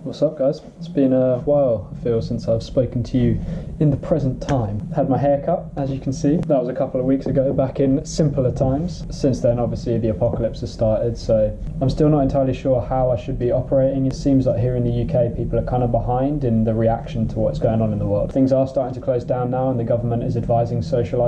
What's up, guys? It's been a while, I feel, since I've spoken to you in the present time. Had my hair cut, as you can see. That was a couple of weeks ago, back in simpler times. Since then, obviously, the apocalypse has started, so I'm still not entirely sure how I should be operating. It seems like here in the UK, people are kind of behind in the reaction to what's going on in the world. Things are starting to close down now, and the government is advising social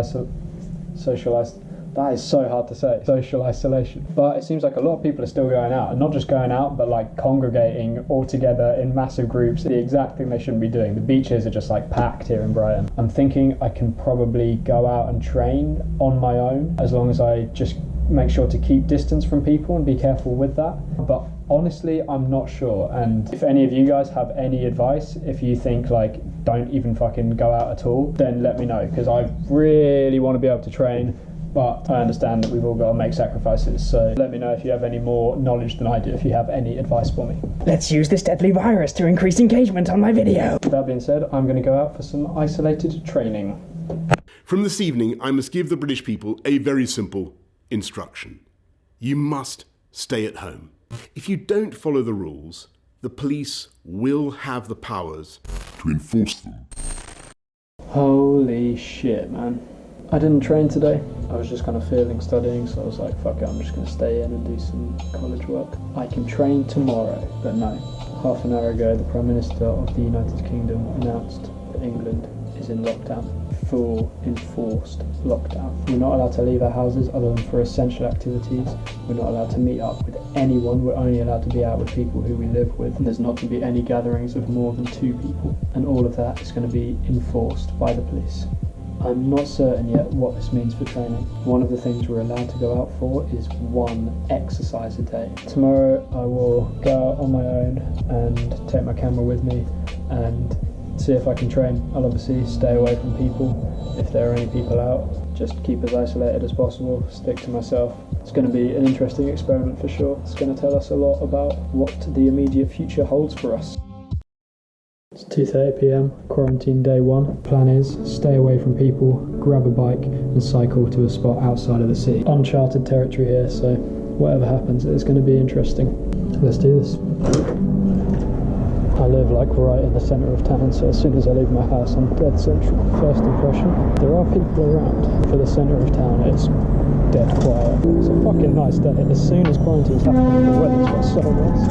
that is so hard to say. Social isolation. But it seems like a lot of people are still going out, and not just going out, but like congregating all together in massive groups. The exact thing they shouldn't be doing. The beaches are just like packed here in Brighton. I'm thinking I can probably go out and train on my own, as long as I just make sure to keep distance from people and be careful with that. But honestly, I'm not sure. And if any of you guys have any advice, if you think like don't even fucking go out at all, then let me know, because I really want to be able to train. But I understand that we've all got to make sacrifices, so let me know if you have any more knowledge than I do, if you have any advice for me. Let's use this deadly virus to increase engagement on my video. That being said, I'm going to go out for some isolated training. From this evening, I must give the British people a very simple instruction. You must stay at home. If you don't follow the rules, the police will have the powers to enforce them. Holy shit, man. I didn't train today. I was just kind of feeling studying, so I was like, fuck it, I'm just going to stay in and do some college work. I can train tomorrow, but no. Half an hour ago, the Prime Minister of the United Kingdom announced that England is in lockdown. Full enforced lockdown. We're not allowed to leave our houses other than for essential activities. We're not allowed to meet up with anyone. We're only allowed to be out with people who we live with. And there's not to be any gatherings of more than 2 people. And all of that is going to be enforced by the police. I'm not certain yet what this means for training. One of the things we're allowed to go out for is 1 exercise a day. Tomorrow I will go out on my own and take my camera with me and see if I can train. I'll obviously stay away from people if there are any people out. Just keep as isolated as possible, stick to myself. It's going to be an interesting experiment for sure. It's going to tell us a lot about what the immediate future holds for us. It's 2:30 PM, quarantine day 1. Plan is stay away from people, grab a bike and cycle to a spot outside of the city. Uncharted territory here, so whatever happens, it's going to be interesting. Let's do this. I live like right in the centre of town, so as soon as I leave my house I'm dead central. First impression, there are people around. For the centre of town it's dead quiet. It's a fucking nice day. As soon as quarantine's happening, the weather's got so nice.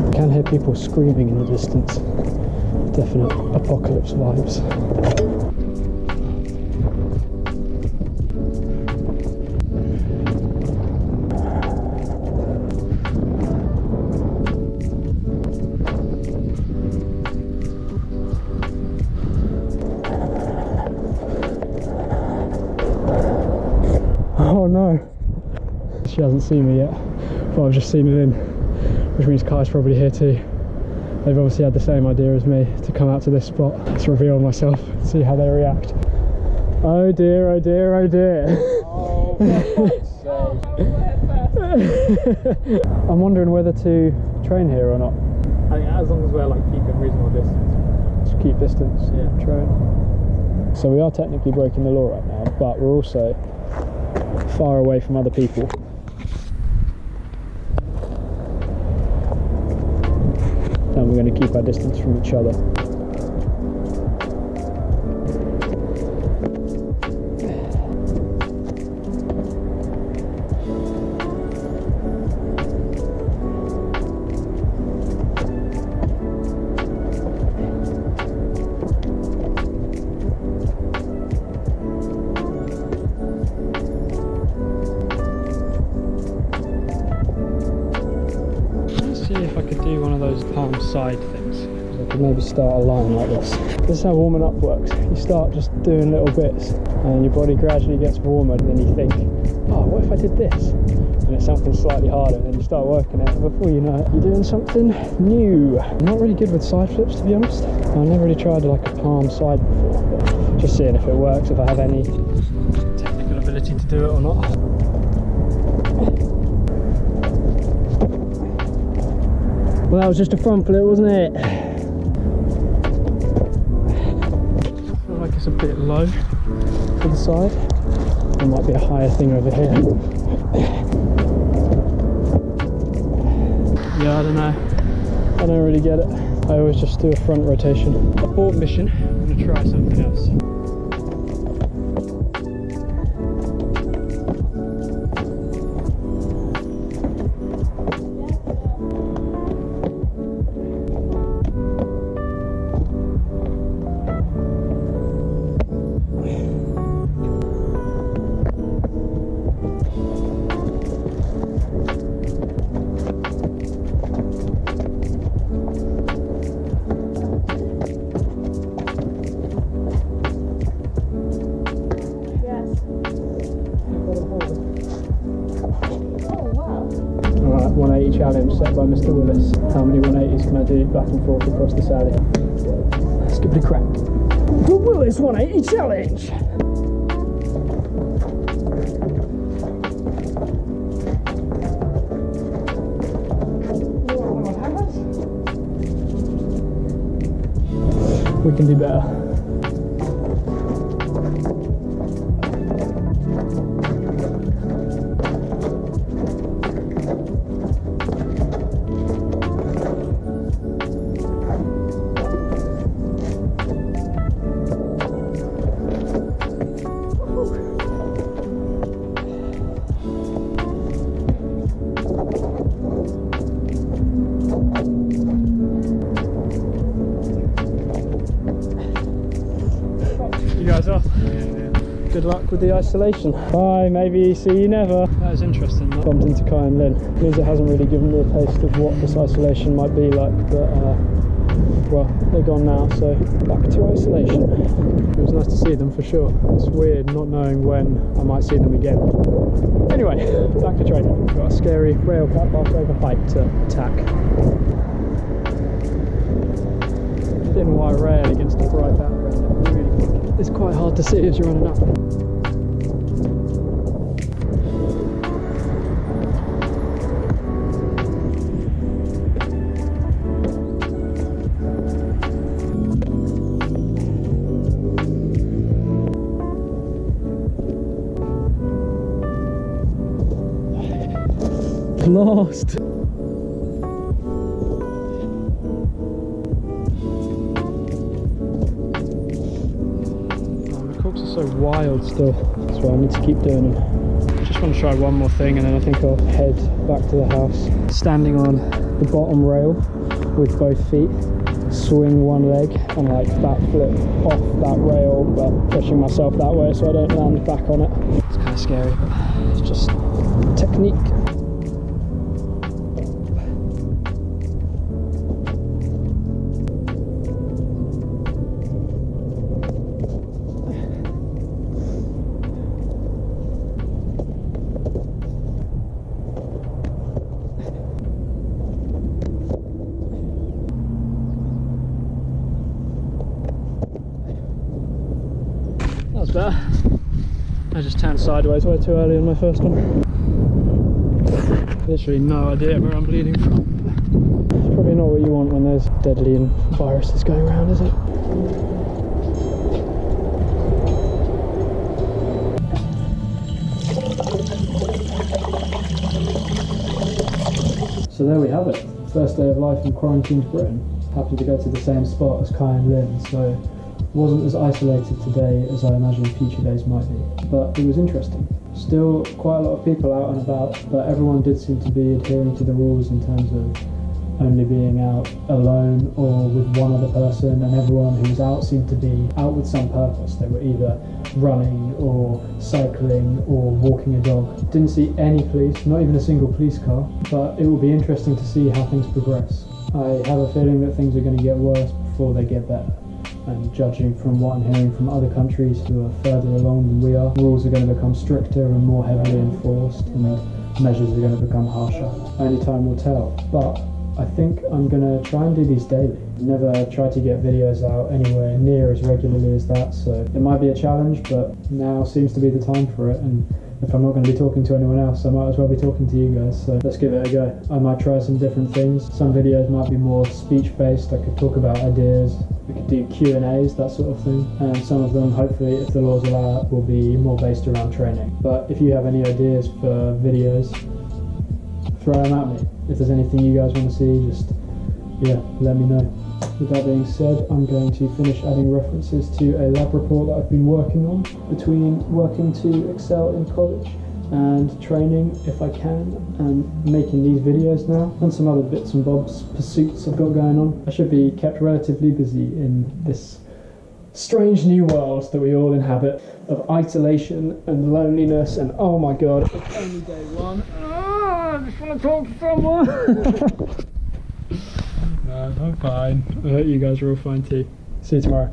I can hear people screaming in the distance. Definite apocalypse vibes. Oh no! She hasn't seen me yet, but I've just seen her in, which means Kai's probably here too. They've obviously had the same idea as me to come out to this spot. Let's reveal myself, see how they react. Oh dear, oh dear, oh dear. Oh, for fuck's sake. I'm wondering whether to train here or not. I think as long as we're like keeping reasonable distance. Just keep distance, Yeah. train. So we are technically breaking the law right now, but we're also far away from other people. And we're going to keep our distance from each other. Let's see if I could do one of those palm side things. I could maybe start a line like this. This is how warming up works. You start just doing little bits and your body gradually gets warmer, and then you think, oh, what if I did this? And it's something slightly harder, and then you start working it, and before you know it, you're doing something new. I'm not really good with side flips, to be honest. I've never really tried like a palm side before, but just seeing if it works, if I have any technical ability to do it or not. Well, that was just a front flip, wasn't it? I feel like it's a bit low to the side. There might be a higher thing over here. Yeah, I don't know. I don't really get it. I always just do a front rotation. Abort mission, I'm going to try something else. Alright, 180 challenge set by Mr. Willis. How many 180s can I do back and forth across the Sally? Let's give it a crack. The Willis 180 challenge! We can do better. You guys off? Good luck with the isolation. Bye, maybe see you never. That was interesting. I bumped into Kai and Lynn. Means it hasn't really given me a taste of what this isolation might be like, but well, they're gone now, so back to isolation. It was nice to see them for sure. It's weird not knowing when I might see them again. Anyway, back to training. Got a scary rail cat path over height to attack. Thin white rail against a bright background. It's quite hard to see as you're running up. Lost. So wild still, that's why I need to keep doing them. Just want to try one more thing and then I think I'll head back to the house. Standing on the bottom rail with both feet, swing one leg and like backflip off that rail but pushing myself that way so I don't land back on it. It's kind of scary but it's just technique. Better. I just turned sideways way too early on my first one. Literally no idea where I'm bleeding from. It's probably not what you want when there's deadly viruses going around, is it? So there we have it. First day of life in quarantined Britain. Happened to go to the same spot as Kai and Lynn, so wasn't as isolated today as I imagine future days might be, but it was interesting. Still quite a lot of people out and about, but everyone did seem to be adhering to the rules in terms of only being out alone or with one other person, and everyone who was out seemed to be out with some purpose. They were either running or cycling or walking a dog. Didn't see any police, not even a single police car, but it will be interesting to see how things progress. I have a feeling that things are going to get worse before they get better. And judging from what I'm hearing from other countries who are further along than we are, rules are going to become stricter and more heavily enforced, and measures are going to become harsher. Only time will tell, but I think I'm going to try and do these daily. Never try to get videos out anywhere near as regularly as that, so it might be a challenge, but now seems to be the time for it, and if I'm not going to be talking to anyone else, I might as well be talking to you guys, so let's give it a go. I might try some different things. Some videos might be more speech-based, I could talk about ideas, we could do Q&As, that sort of thing, and some of them, hopefully, if the laws allow it, will be more based around training. But if you have any ideas for videos, throw them at me. If there's anything you guys want to see, just yeah, let me know. With that being said, I'm going to finish adding references to a lab report that I've been working on between working to excel in college and training if I can, and making these videos now, and some other bits and bobs pursuits I've got going on. I should be kept relatively busy in this strange new world that we all inhabit of isolation and loneliness, and oh my god, it's only day one. I just want to talk to someone. No, I'm fine. I hope you guys are all fine too. See you tomorrow.